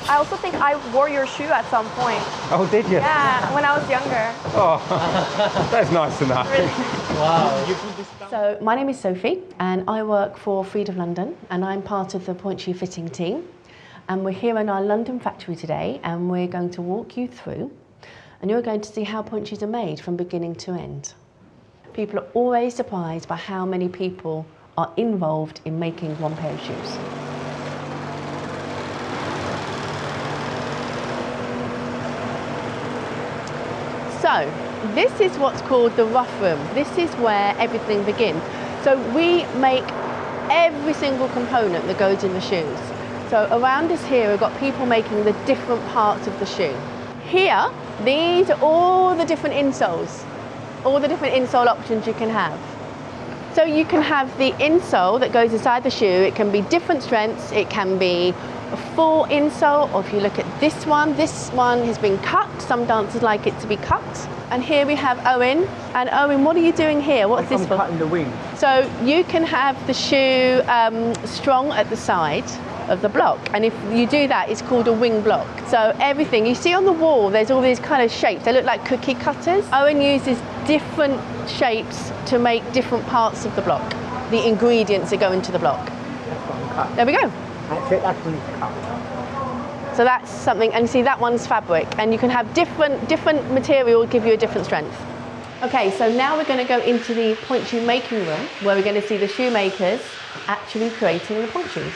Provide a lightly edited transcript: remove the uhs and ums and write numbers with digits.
I also think I wore your shoe at some point. Oh, did you? Yeah, when I was younger. Oh, that's nice to know. Really. Wow. So my name is Sophie and I work for Freed of London and I'm part of the pointe shoe fitting team. And we're here in our London factory today and we're going to walk you through and you're going to see how pointe shoes are made from beginning to end. People are always surprised by how many people are involved in making one pair of shoes. So, this is what's called the rough room. This is where everything begins. So we make every single component that goes in the shoes. So around us here, we've got people making the different parts of the shoe. Here, these are all the different insoles, all the different insole options you can have. So you can have the insole that goes inside the shoe. It can be different strengths. It can be a full insole, or if you look at this one has been cut. Some dancers like it to be cut. And here we have Owen. And Owen, what are you doing here? What's this for? I'm cutting the wing. So you can have the shoe strong at the side of the block, and if you do that, it's called a wing block. So everything you see on the wall, there's all these kind of shapes. They look like cookie cutters. Owen uses different shapes to make different parts of the block, the ingredients that go into the block. That's what I'm cutting. There we go. That's it, that's when it's cut. So that's something, and you see that one's fabric, and you can have different material give you a different strength. Okay, so now we're going to go into the pointe shoe making room, where we're going to see the shoemakers actually creating the pointe shoes.